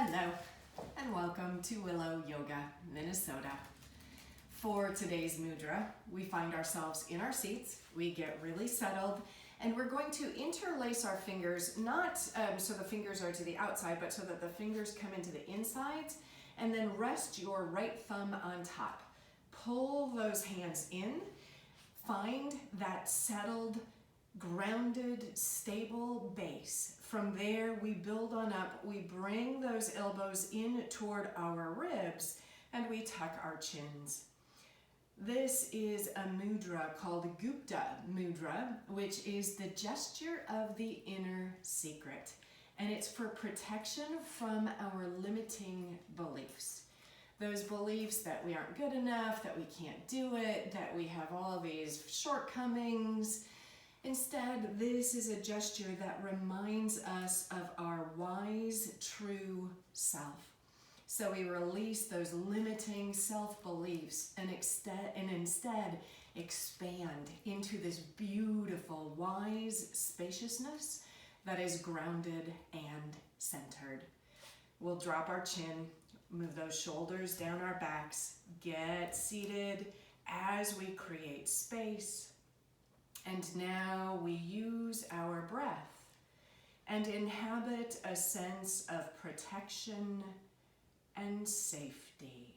Hello and welcome to Willow Yoga, Minnesota. For today's mudra, we find ourselves in our seats, we get really settled, and we're going to interlace our fingers, not so the fingers are to the outside, but so that the fingers come into the insides, and then rest your right thumb on top. Pull those hands in, find that settled, grounded, stable base. From there, we build on up, we bring those elbows in toward our ribs, and we tuck our chins. This is a mudra called Gupta Mudra, which is the gesture of the inner secret. And it's for protection from our limiting beliefs. Those beliefs that we aren't good enough, that we can't do it, that we have all these shortcomings. Instead, this is a gesture that reminds us of our wise, true self. So we release those limiting self-beliefs and instead expand into this beautiful, wise spaciousness that is grounded and centered. We'll drop our chin, move those shoulders down our backs, get seated as we create space. And now we use our breath and inhabit a sense of protection and safety.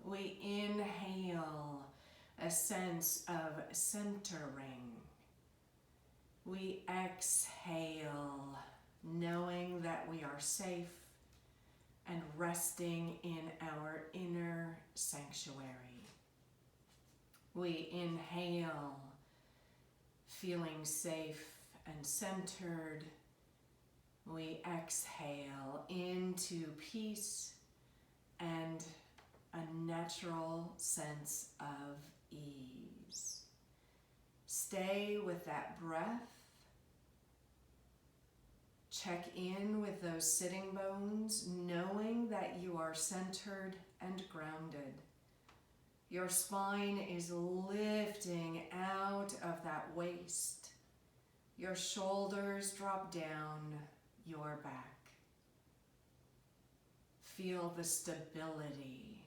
We inhale a sense of centering. We exhale knowing that we are safe and resting in our inner sanctuary. We inhale feeling safe and centered. We exhale into peace and a natural sense of ease. Stay with that breath. Check in with those sitting bones, knowing that you are centered and grounded. Your spine is lifting out of that waist. Your shoulders drop down your back. Feel the stability,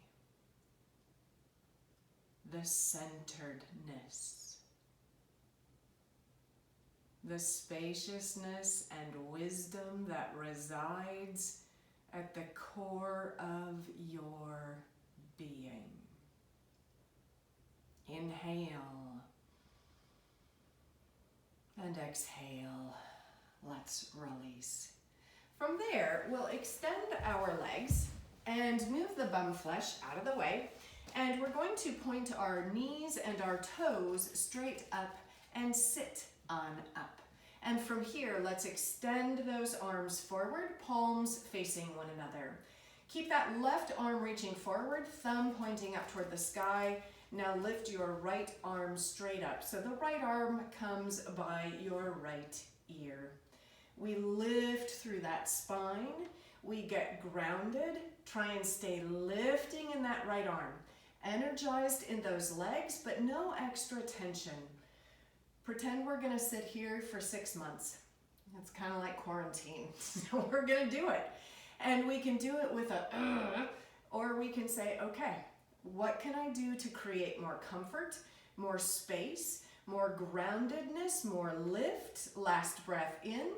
the centeredness, the spaciousness and wisdom that resides at the core of your being. Inhale and exhale. Let's release. From there, we'll extend our legs and move the bum flesh out of the way. And we're going to point our knees and our toes straight up and sit on up. And from here, let's extend those arms forward, palms facing one another. Keep that left arm reaching forward, thumb pointing up toward the sky. Now lift your right arm straight up. So the right arm comes by your right ear. We lift through that spine. We get grounded. Try and stay lifting in that right arm. Energized in those legs, but no extra tension. Pretend we're gonna sit here for 6 months. That's kind of like quarantine. So we're gonna do it. And we can do it with a or we can say, okay, what can I do to create more comfort, more space, more groundedness, more lift? Last breath in.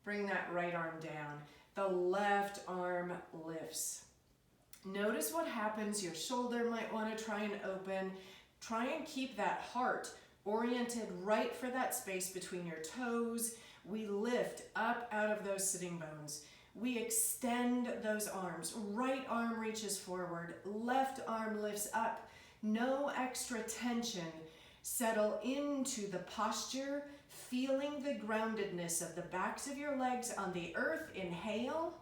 Bring that right arm down. The left arm lifts. Notice what happens. Your shoulder might want to try and open. Try and keep that heart oriented right for that space between your toes. We lift up out of those sitting bones. We extend those arms. Right arm reaches forward. Left arm lifts up. No extra tension. Settle into the posture, feeling the groundedness of the backs of your legs on the earth. Inhale.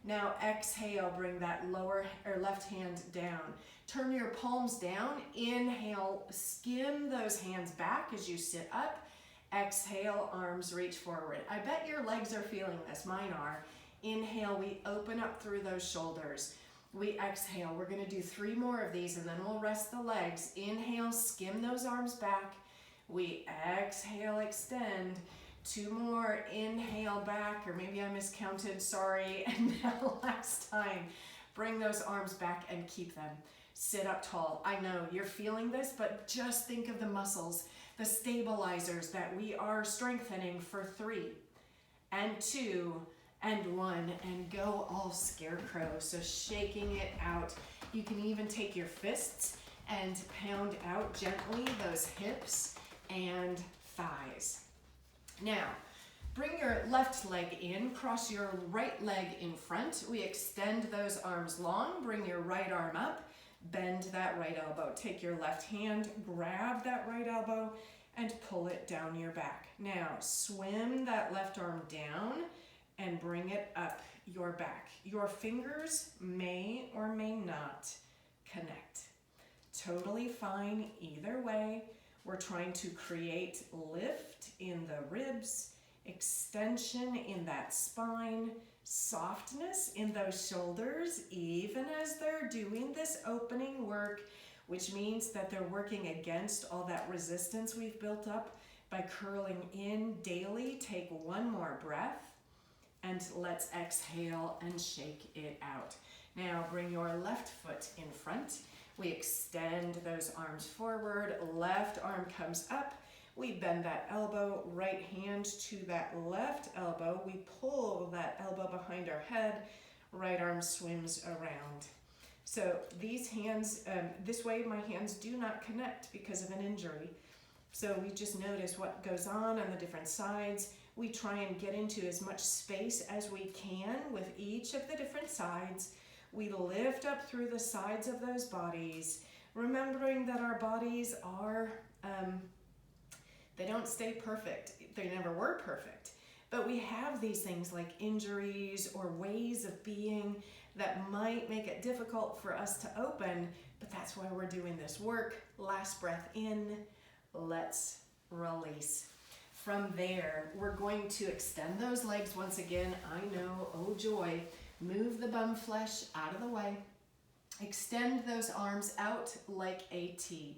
Now exhale, bring that lower or left hand down. Turn your palms down. Inhale, skim those hands back as you sit up. Exhale, arms reach forward. I bet your legs are feeling this. Mine are. Inhale, we open up through those shoulders. We exhale. We're going to do 3 more of these and then we'll rest the legs. Inhale, skim those arms back. We exhale, extend. 2 more, inhale back, or maybe I miscounted, sorry. And now last time, bring those arms back and keep them. Sit up tall. I know you're feeling this, but just think of the muscles, the stabilizers that we are strengthening for 3 and 2 and 1, and go all scarecrow. So shaking it out. You can even take your fists and pound out gently those hips and thighs. Now, bring your left leg in, cross your right leg in front. We extend those arms long, bring your right arm up, bend that right elbow. Take your left hand, grab that right elbow, and pull it down your back. Now, swim that left arm down and bring it up your back. Your fingers may or may not connect. Totally fine either way. We're trying to create lift in the ribs, extension in that spine, softness in those shoulders, even as they're doing this opening work, which means that they're working against all that resistance we've built up by curling in daily. Take 1 more breath, and let's exhale and shake it out. Now bring your left foot in front. We extend those arms forward, left arm comes up, we bend that elbow, right hand to that left elbow, we pull that elbow behind our head, right arm swims around. So these hands, this way my hands do not connect because of an injury. So we just notice what goes on the different sides. We try and get into as much space as we can with each of the different sides. We lift up through the sides of those bodies, remembering that our bodies are, they don't stay perfect. They never were perfect. But we have these things like injuries or ways of being that might make it difficult for us to open, but that's why we're doing this work. Last breath in, let's release. From there, we're going to extend those legs once again. I know, oh joy. Move the bum flesh out of the way. Extend those arms out like a T.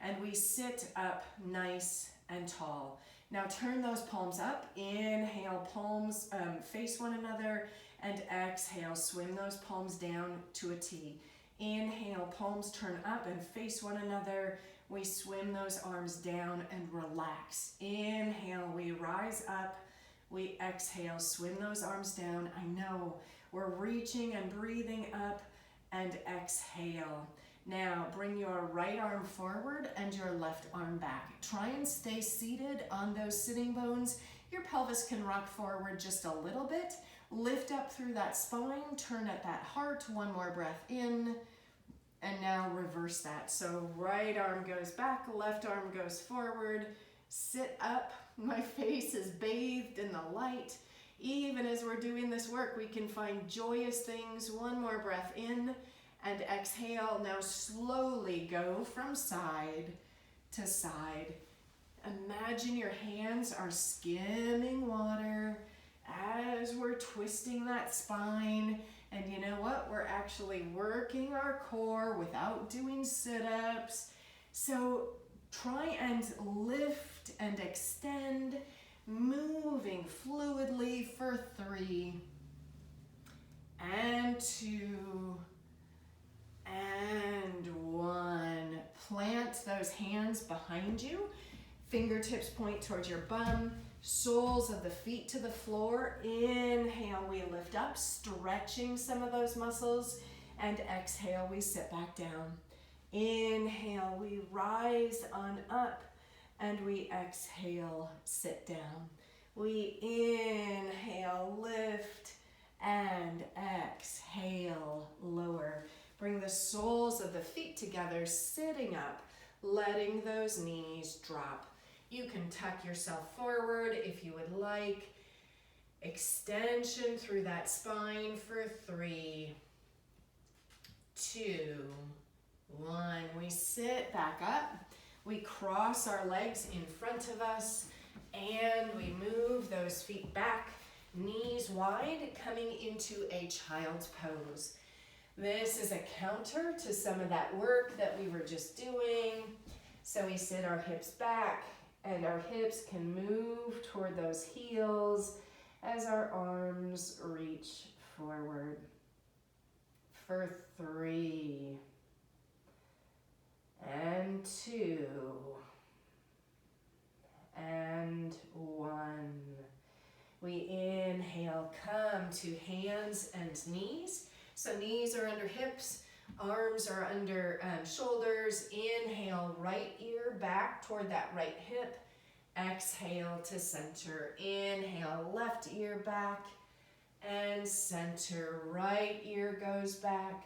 And we sit up nice and tall. Now turn those palms up. Inhale, palms face one another. And exhale, swim those palms down to a T. Inhale, palms turn up and face one another. We swim those arms down and relax. Inhale, we rise up. We exhale, swim those arms down. I know. We're reaching and breathing up, and exhale. Now bring your right arm forward and your left arm back. Try and stay seated on those sitting bones. Your pelvis can rock forward just a little bit. Lift up through that spine, turn at that heart. 1 more breath in, and now reverse that. So right arm goes back, left arm goes forward. Sit up. My face is bathed in the light. Even as we're doing this work, we can find joyous things. 1 more breath in and exhale. Now slowly go from side to side. Imagine your hands are skimming water as we're twisting that spine. And you know what? We're actually working our core without doing sit-ups. So try and lift and extend, moving fluidly for 3 and 2 and 1. Plant those hands behind you. Fingertips point towards your bum. Soles of the feet to the floor. Inhale, we lift up, stretching some of those muscles. And exhale, we sit back down. Inhale, we rise on up. And we exhale, sit down. We inhale, lift, and exhale, lower. Bring the soles of the feet together, sitting up, letting those knees drop. You can tuck yourself forward if you would like. Extension through that spine for 3, 2, 1. We sit back up. We cross our legs in front of us and we move those feet back, knees wide, coming into a child's pose. This is a counter to some of that work that we were just doing. So we sit our hips back And our hips can move toward those heels as our arms reach forward. For 3 and 2 and 1. We inhale, come to hands and knees. So knees are under hips, arms are under shoulders. Inhale, right ear back toward that right hip. Exhale to center. Inhale, left ear back and center. Right ear goes back.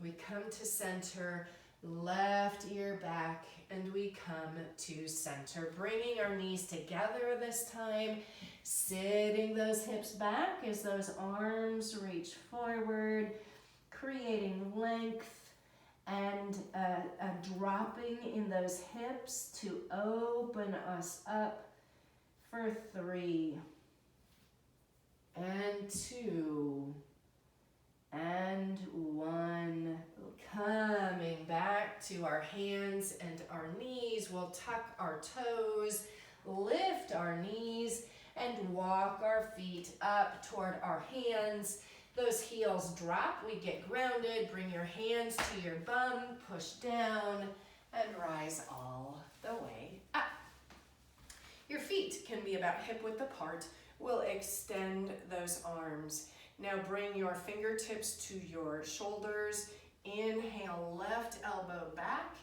We come to center, left ear back, and we come to center. Bringing our knees together this time, sitting those hips back as those arms reach forward, creating length and a dropping in those hips to open us up for 3 and 2 and 1. Coming back to our hands and our knees, we'll tuck our toes, lift our knees, and walk our feet up toward our hands. Those heels drop, we get grounded. Bring your hands to your bum, push down, and rise all the way up. Your feet can be about hip width apart. We'll extend those arms. Now bring your fingertips to your shoulders. Inhale, left elbow back,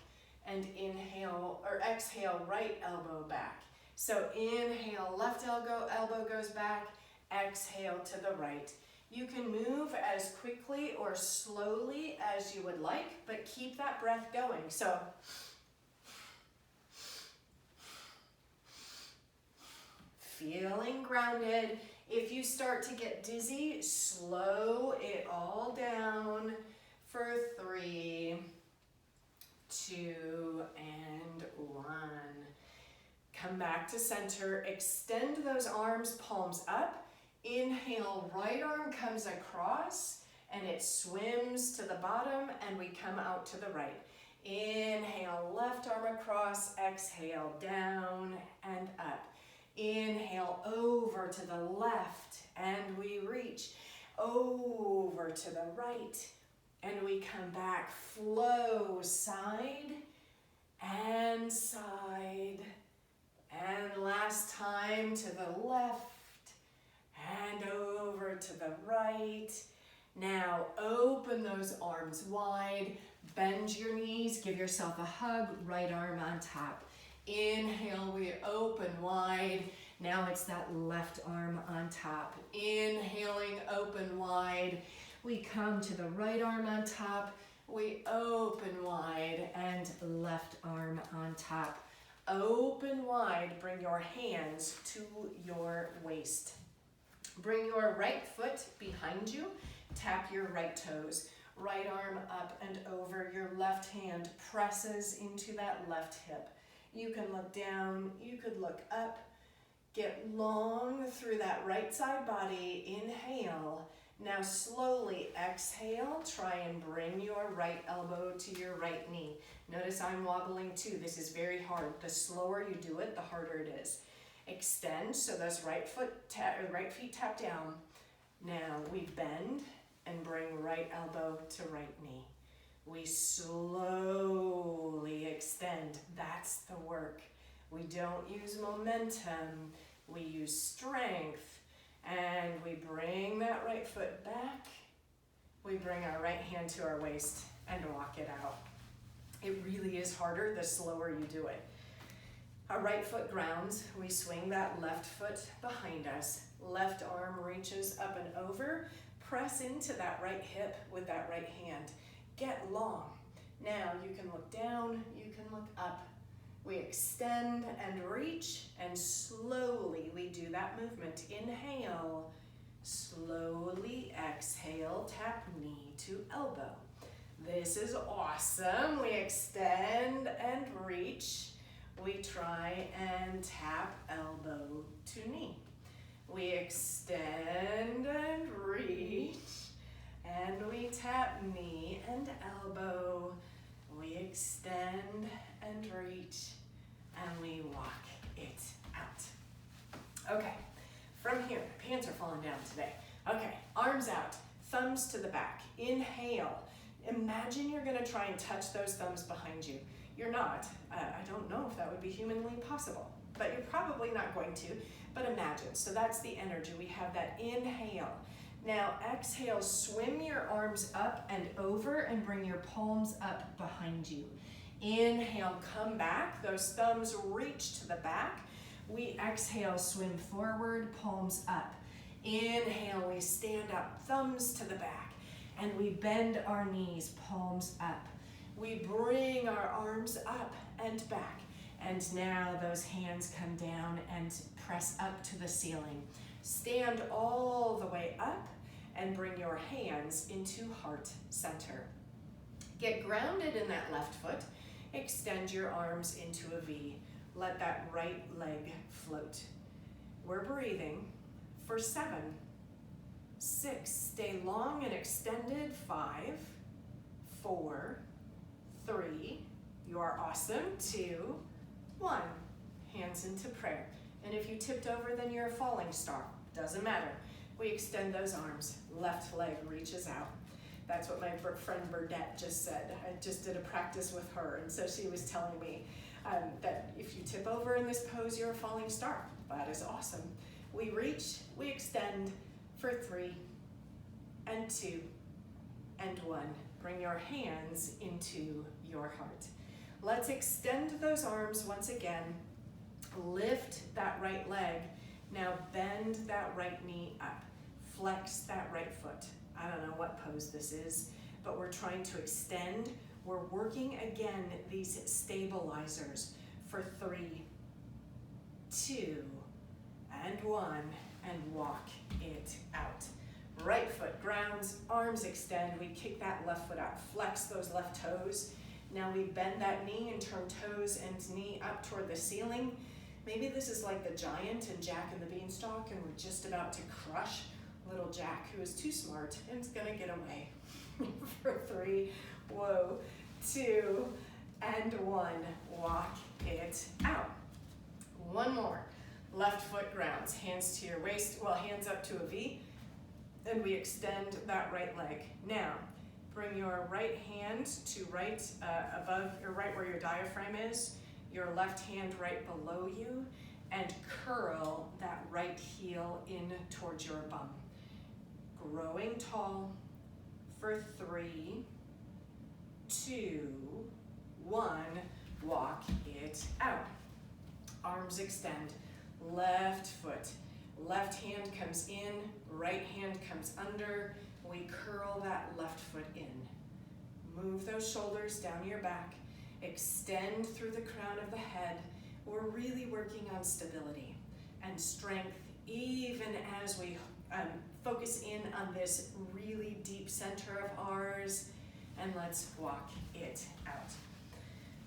and exhale, right elbow back. So inhale, left elbow goes back, exhale to the right. You can move as quickly or slowly as you would like, but keep that breath going. So feeling grounded. If you start to get dizzy, slow it all down for 3, 2, and 1. Come back to center. Extend those arms, palms up. Inhale, right arm comes across and it swims to the bottom and we come out to the right. Inhale, left arm across, exhale, down and up. Inhale, over to the left and we reach over to the right and we come back, flow side and side. And last time to the left and over to the right. Now open those arms wide, bend your knees, give yourself a hug, right arm on top. Inhale, we open wide. Now it's that left arm on top. Inhaling, open wide. We come to the right arm on top. We open wide and left arm on top. Open wide, bring your hands to your waist. Bring your right foot behind you, tap your right toes. Right arm up and over, your left hand presses into that left hip. You can look down, you could look up. Get long through that right side body, inhale. Now slowly exhale, try and bring your right elbow to your right knee. Notice I'm wobbling too, this is very hard. The slower you do it, the harder it is. Extend, so those right feet tap down. Now we bend and bring right elbow to right knee. We slowly extend, that's the work. We don't use momentum, we use strength. And we bring that right foot back. We bring our right hand to our waist and walk it out. It really is harder the slower you do it. Our right foot grounds, we swing that left foot behind us. Left arm reaches up and over. Press into that right hip with that right hand. Get long. Now you can look down, you can look up. We extend and reach, and slowly we do that movement. Inhale, slowly exhale, tap knee to elbow. This is awesome. We extend and reach. We try and tap elbow to knee. We extend and reach, and we tap knee and elbow. We extend and reach, and we walk it out. Okay, from here, pants are falling down today. Okay, arms out, thumbs to the back. Inhale. Imagine you're gonna try and touch those thumbs behind you. You're not. I don't know if that would be humanly possible, but you're probably not going to, but imagine. So that's the energy. We have that inhale. Now exhale, swim your arms up and over and bring your palms up behind you. Inhale, come back. Those thumbs reach to the back. We exhale, swim forward, palms up. Inhale, we stand up, thumbs to the back, and we bend our knees, palms up. We bring our arms up and back, and now those hands come down and press up to the ceiling. Stand all the way up and bring your hands into heart center. Get grounded in that left foot. Extend your arms into a V. Let that right leg float. We're breathing for 7, 6, stay long and extended, 5, 4, 3, you are awesome, 2, 1, hands into prayer. And if you tipped over, then you're a falling star, doesn't matter. We extend those arms, left leg reaches out. That's what my friend Burdette just said. I just did a practice with her, and so she was telling me that if you tip over in this pose, you're a falling star. That is awesome. We reach, we extend for 3, and 2, and 1. Bring your hands into your heart. Let's extend those arms once again. Lift that right leg. Now bend that right knee up. Flex that right foot. I don't know what pose this is, but we're trying to extend. We're working again these stabilizers for 3, 2, and 1, and walk it out. Right foot grounds, arms extend. We kick that left foot out. Flex those left toes. Now we bend that knee and turn toes and knee up toward the ceiling. Maybe this is like the giant in Jack and the Beanstalk, and we're just about to crush little Jack, who is too smart and is gonna get away. For 3, whoa, 2, and 1. Walk it out. One more. Left foot grounds, hands to your waist, well, hands up to a V, and we extend that right leg. Now, bring your right hand to right above, or right where your diaphragm is, your left hand right below you, and curl that right heel in towards your bum. Growing tall for 3, 2, 1, walk it out. Arms extend, left foot, left hand comes in, right hand comes under. We curl that left foot in. Move those shoulders down your back, extend through the crown of the head. We're really working on stability and strength, even as we focus in on this really deep center of ours, and let's walk it out.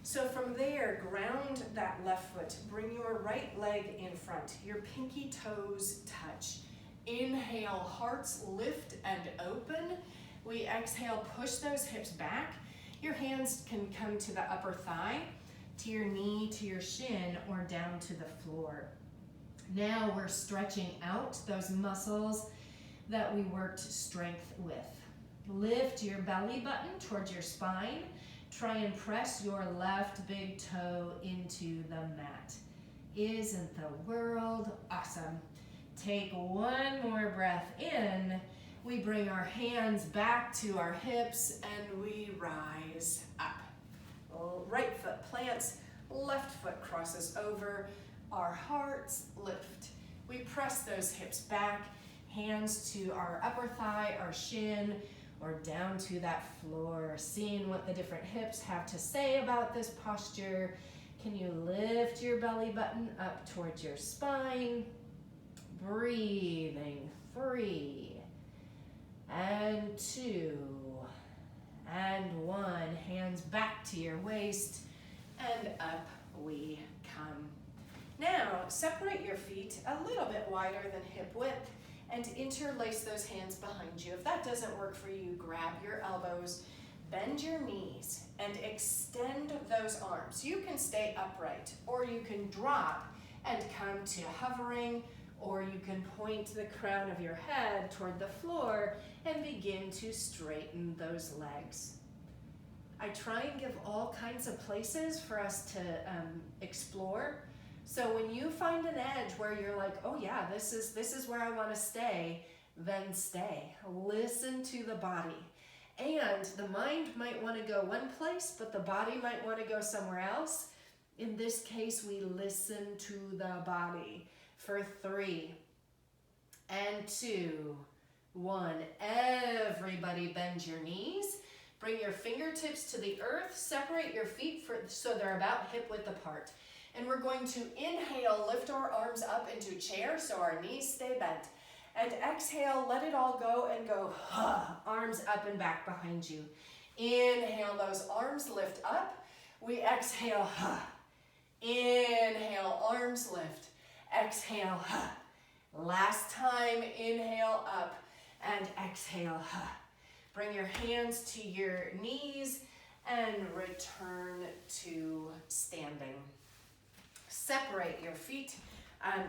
So from there, ground that left foot, bring your right leg in front, your pinky toes touch. Inhale, hearts lift and open. We exhale, push those hips back. Your hands can come to the upper thigh, to your knee, to your shin, or down to the floor. Now we're stretching out those muscles that we worked strength with. Lift your belly button towards your spine. Try and press your left big toe into the mat. Isn't the world awesome? Take one more breath in. We bring our hands back to our hips and we rise up. Right foot plants, left foot crosses over. Our hearts lift. We press those hips back, hands to our upper thigh, our shin, or down to that floor. Seeing what the different hips have to say about this posture. Can you lift your belly button up towards your spine? Breathing, 3, and 2, and 1. Hands back to your waist, and up we come. Now, separate your feet a little bit wider than hip width and interlace those hands behind you. If that doesn't work for you, grab your elbows, bend your knees, and extend those arms. You can stay upright, or you can drop and come to hovering, or you can point the crown of your head toward the floor and begin to straighten those legs. I try and give all kinds of places for us to explore. So when you find an edge where you're like, oh yeah, this is where I want to stay, then stay. Listen to the body. And the mind might want to go one place, but the body might want to go somewhere else. In this case, we listen to the body. For 3 and 2, 1. Everybody bend your knees. Bring your fingertips to the earth. Separate your feet so they're about hip width apart. And we're going to inhale, lift our arms up into chair so our knees stay bent. And exhale, let it all go and go, arms up and back behind you. Inhale, those arms lift up. We exhale, inhale, arms lift. Exhale, last time, inhale up and exhale. Bring your hands to your knees and return to standing. Separate your feet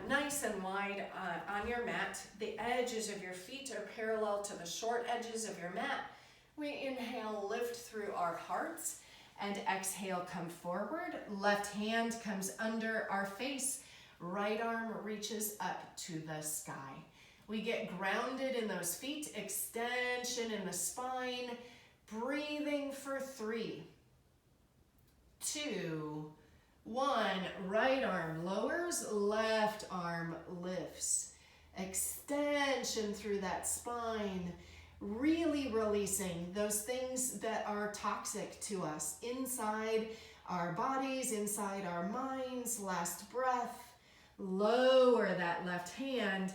nice and wide on your mat. The edges of your feet are parallel to the short edges of your mat. We inhale, lift through our hearts, and exhale, come forward. Left hand comes under our face. Right arm reaches up to the sky. We get grounded in those feet, extension in the spine, breathing for 3, 2, 1. Right arm lowers, left arm lifts. Extension through that spine, really releasing those things that are toxic to us inside our bodies, inside our minds. Last breath. Lower that left hand,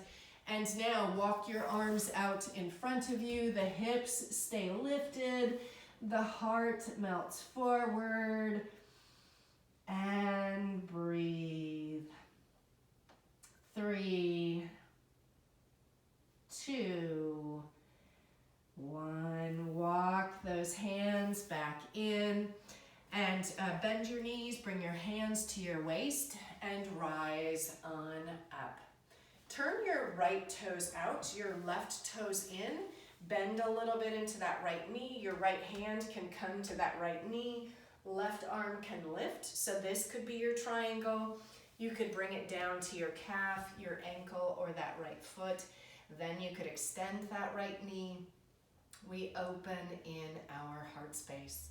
and now walk your arms out in front of you. The hips stay lifted, the heart melts forward, and breathe. 3, 2, 1. Walk those hands back in, and bend your knees, bring your hands to your waist, and rise on up. Turn your right toes out, your left toes in. Bend a little bit into that right knee. Your right hand can come to that right knee. Left arm can lift. So this could be your triangle. You could bring it down to your calf, your ankle, or that right foot. Then you could extend that right knee. We open in our heart space.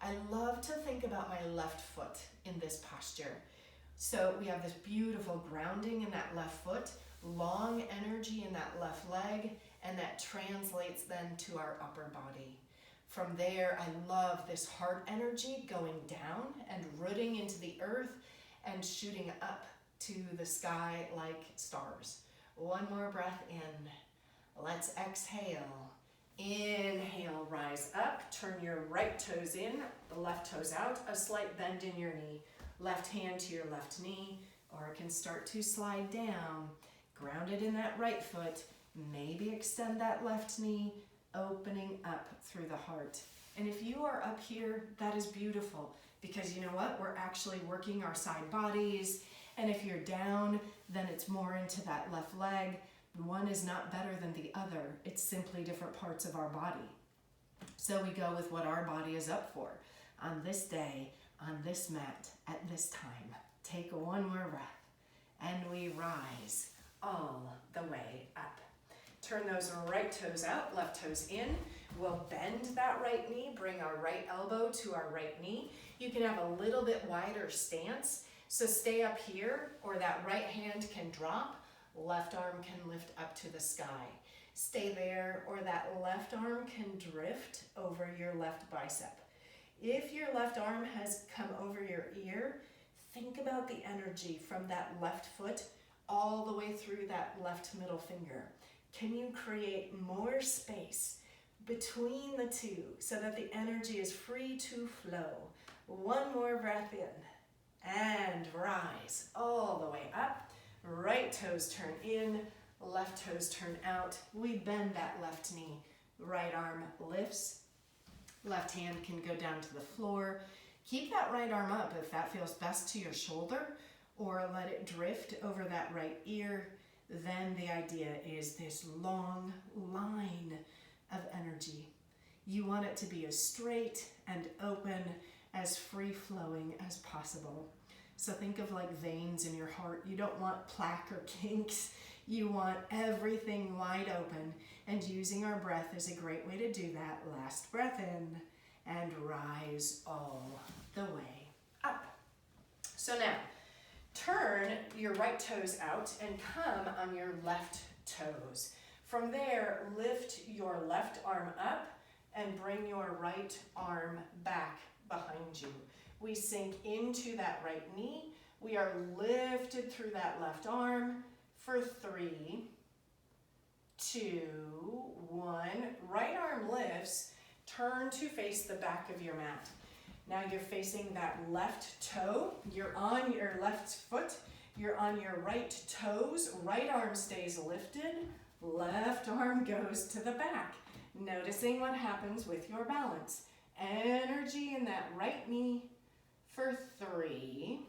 I love to think about my left foot in this posture. So we have this beautiful grounding in that left foot, long energy in that left leg, and that translates then to our upper body. From there, I love this heart energy going down and rooting into the earth and shooting up to the sky like stars. One more breath in. Let's exhale. Inhale, rise up. Turn your right toes in, the left toes out. A slight bend in your knee. Left hand to your left knee, or it can start to slide down. Grounded in that right foot. Maybe extend that left knee, opening up through the heart. And if you are up here, that is beautiful, because you know what? We're actually working our side bodies. And if you're down, then it's more into that left leg. One is not better than the other. It's simply different parts of our body. So we go with what our body is up for on this day, on this mat, at this time. Take one more breath, and we rise all the way up. Turn those right toes out, left toes in. We'll bend that right knee, bring our right elbow to our right knee. You can have a little bit wider stance, so stay up here, or that right hand can drop. Left arm can lift up to the sky. Stay there, or that left arm can drift over your left bicep. If your left arm has come over your ear, think about the energy from that left foot all the way through that left middle finger. Can you create more space between the two so that the energy is free to flow? One more breath in, and rise all the way up. Right toes turn in, left toes turn out. We bend that left knee. Right arm lifts. Left hand can go down to the floor. Keep that right arm up if that feels best to your shoulder, or let it drift over that right ear, then the idea is this long line of energy. You want it to be as straight and open, as free-flowing as possible. So think of like veins in your heart. You don't want plaque or kinks. You want everything wide open, and using our breath is a great way to do that. Last breath in and rise all the way up. So now, turn your right toes out and come on your left toes. From there, lift your left arm up and bring your right arm back behind you. We sink into that right knee. We are lifted through that left arm for 3, 2, 1. Right arm lifts. Turn to face the back of your mat. Now you're facing that left toe. You're on your left foot. You're on your right toes. Right arm stays lifted. Left arm goes to the back. Noticing what happens with your balance. Energy in that right knee for 3,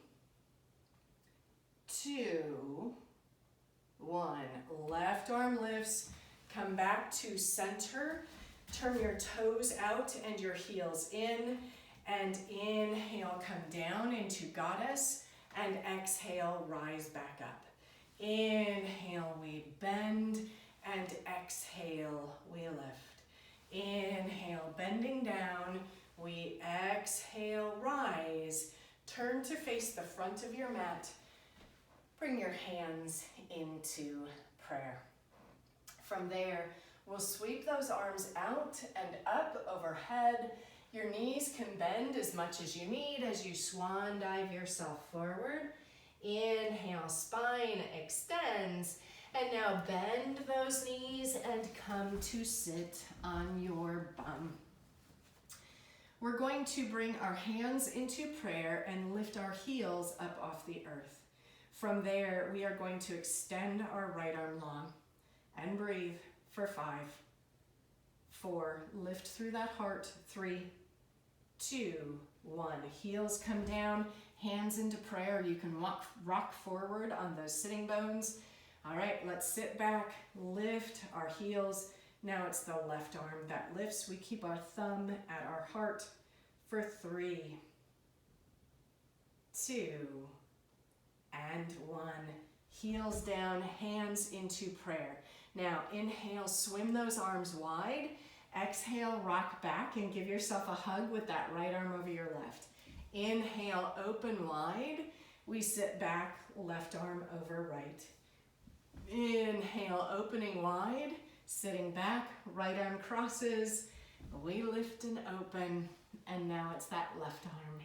2, 1. Left arm lifts. Come back to center. Turn your toes out and your heels in. And inhale, come down into goddess. And exhale, rise back up. Inhale, we bend. And exhale, we lift. Inhale, bending down. We exhale, rise. Turn to face the front of your mat. Bring your hands into prayer. From there, we'll sweep those arms out and up overhead. Your knees can bend as much as you need as you swan dive yourself forward. Inhale, spine extends. And now bend those knees and come to sit on your bum. We're going to bring our hands into prayer and lift our heels up off the earth. From there, we are going to extend our right arm long and breathe for 5, 4, lift through that heart, 3, 2, 1. Heels come down, hands into prayer. You can rock forward on those sitting bones. All right, let's sit back, lift our heels. Now it's the left arm that lifts. We keep our thumb at our heart for 3, 2, and 1. Heels down, hands into prayer. Now inhale, swim those arms wide. Exhale, rock back and give yourself a hug with that right arm over your left. Inhale, open wide. We sit back, left arm over right. Inhale, opening wide, sitting back, right arm crosses. We lift and open, and now it's that left arm.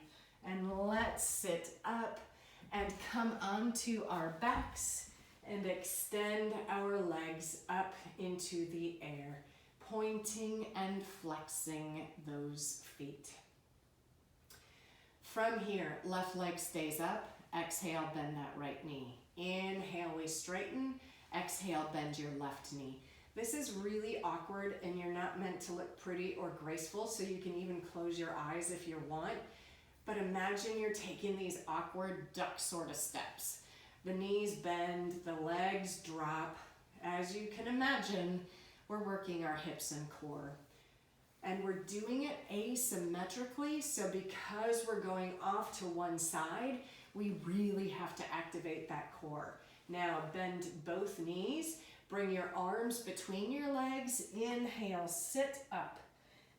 And let's sit up and come onto our backs and extend our legs up into the air, pointing and flexing those feet. From here, left leg stays up. Exhale, bend that right knee. Inhale, we straighten. Exhale, bend your left knee. This is really awkward and you're not meant to look pretty or graceful, so you can even close your eyes if you want. But imagine you're taking these awkward duck sort of steps. The knees bend, the legs drop. As you can imagine, we're working our hips and core. And we're doing it asymmetrically, so because we're going off to one side, we really have to activate that core. Now bend both knees, bring your arms between your legs, inhale, sit up.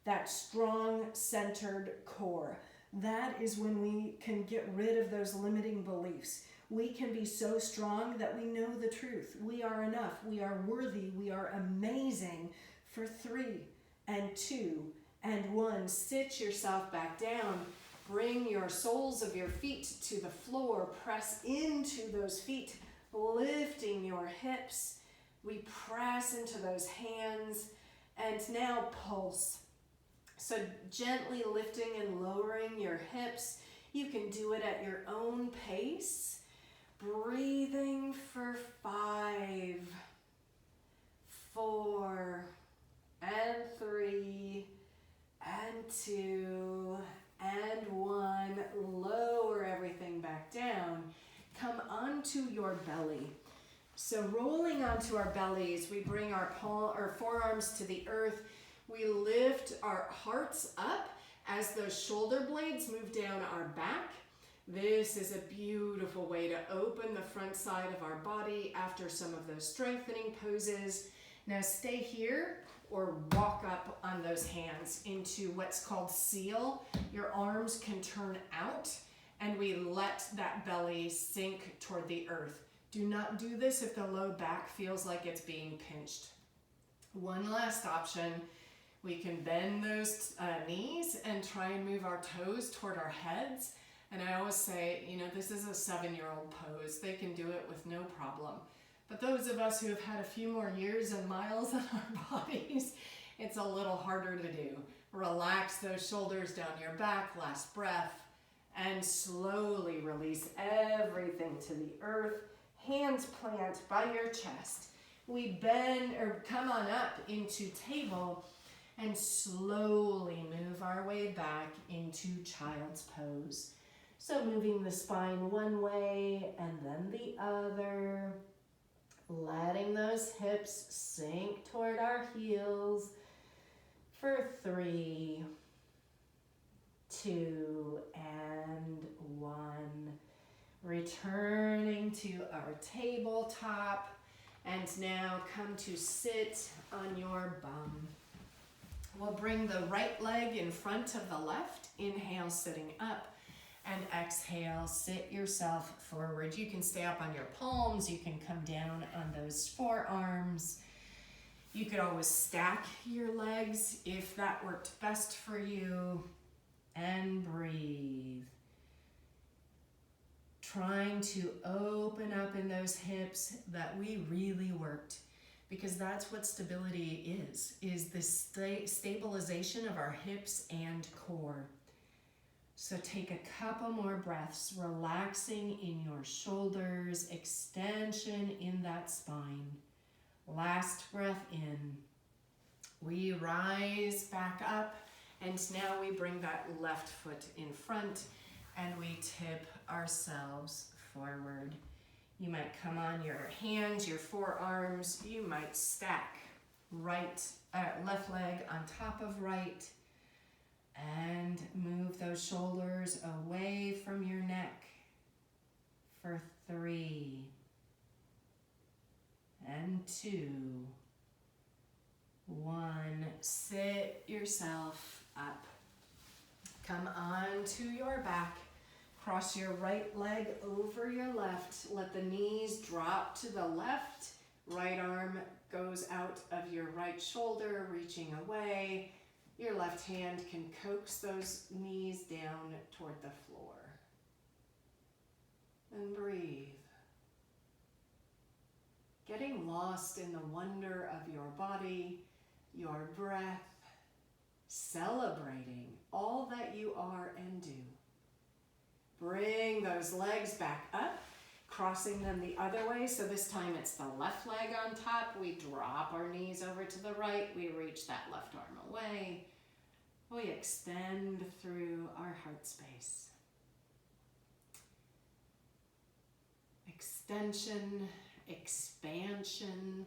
That strong centered core. That is when we can get rid of those limiting beliefs. We can be so strong that we know the truth. We are enough, we are worthy, we are amazing. For 3 and 2 and 1, sit yourself back down. Bring your soles of your feet to the floor. Press into those feet, lifting your hips. We press into those hands. And now pulse. So gently lifting and lowering your hips. You can do it at your own pace. Breathing for 5, 4, and 3, and 2, and 1. Lower everything back down. Come So rolling onto our bellies, we bring our forearms to the earth. We lift our hearts up as those shoulder blades move down our back. This is a beautiful way to open the front side of our body after some of those strengthening poses. Now stay here or walk up on those hands into what's called seal. Your arms can turn out and we let that belly sink toward the earth. Do not do this if the low back feels like it's being pinched. One last option, we can bend those knees and try and move our toes toward our heads. And I always say, this is a 7-year-old pose. They can do it with no problem. But those of us who have had a few more years and miles on our bodies, it's a little harder to do. Relax those shoulders down your back, last breath, and slowly release everything to the earth. Hands plant by your chest. We bend or come on up into table and slowly move our way back into child's pose. So moving the spine one way and then the other. Letting those hips sink toward our heels for 3, 2, and 1. Returning to our tabletop, and now come to sit on your bum. We'll bring the right leg in front of the left. Inhale, sitting up, and exhale, sit yourself forward. You can stay up on your palms. You can come down on those forearms. You could always stack your legs if that worked best for you. And breathe. Trying to open up in those hips that we really worked, because that's what stability is the stabilization of our hips and core. So take a couple more breaths, relaxing in your shoulders, extension in that spine. Last breath in. We rise back up, and now we bring that left foot in front and we tip ourselves forward. You might come on your hands, your forearms. You might stack left leg on top of right, and move those shoulders away from your neck for 3, and 2, 1. Sit yourself up. Come on to your back. Cross your right leg over your left. Let the knees drop to the left. Right arm goes out of your right shoulder, reaching away. Your left hand can coax those knees down toward the floor. And breathe. Getting lost in the wonder of your body, your breath, celebrating all that you are and do. Bring those legs back up, crossing them the other way. So this time it's the left leg on top. We drop our knees over to the right. We reach that left arm away. We extend through our heart space. Extension, expansion,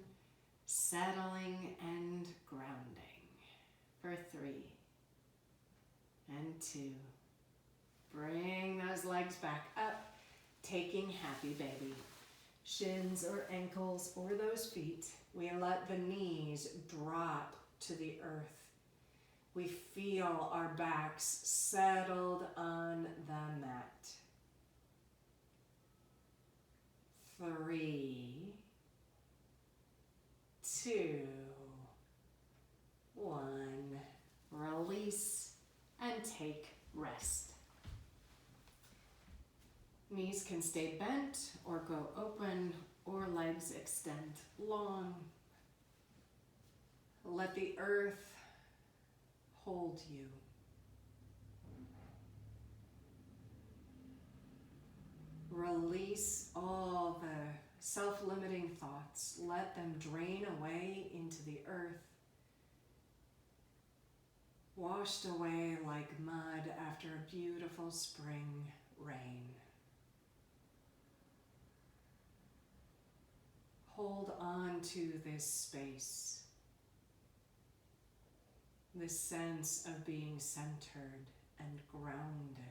settling, and grounding for 3, and 2. Bring those legs back up, taking happy baby. Shins or ankles or those feet, we let the knees drop to the earth. We feel our backs settled on the mat. 3, 2, 1. Release and take rest. Knees can stay bent or go open, or legs extend long. Let the earth hold you. Release all the self-limiting thoughts. Let them drain away into the earth, washed away like mud after a beautiful spring rain. Hold on to this space, this sense of being centered and grounded.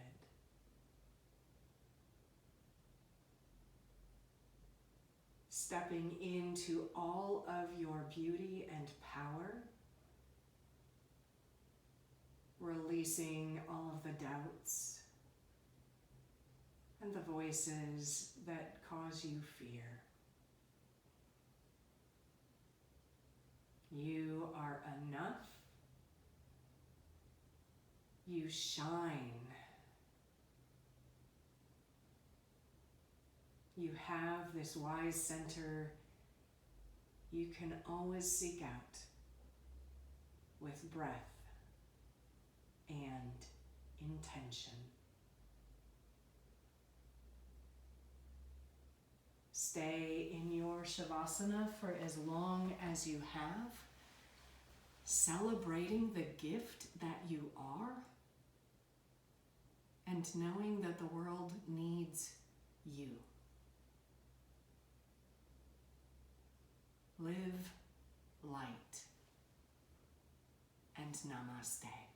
Stepping into all of your beauty and power, releasing all of the doubts and the voices that cause you fear. You are enough. You shine. You have this wise center you can always seek out with breath and intention. Stay in your Shavasana for as long as you have, celebrating the gift that you are, and knowing that the world needs you. Live light, and namaste.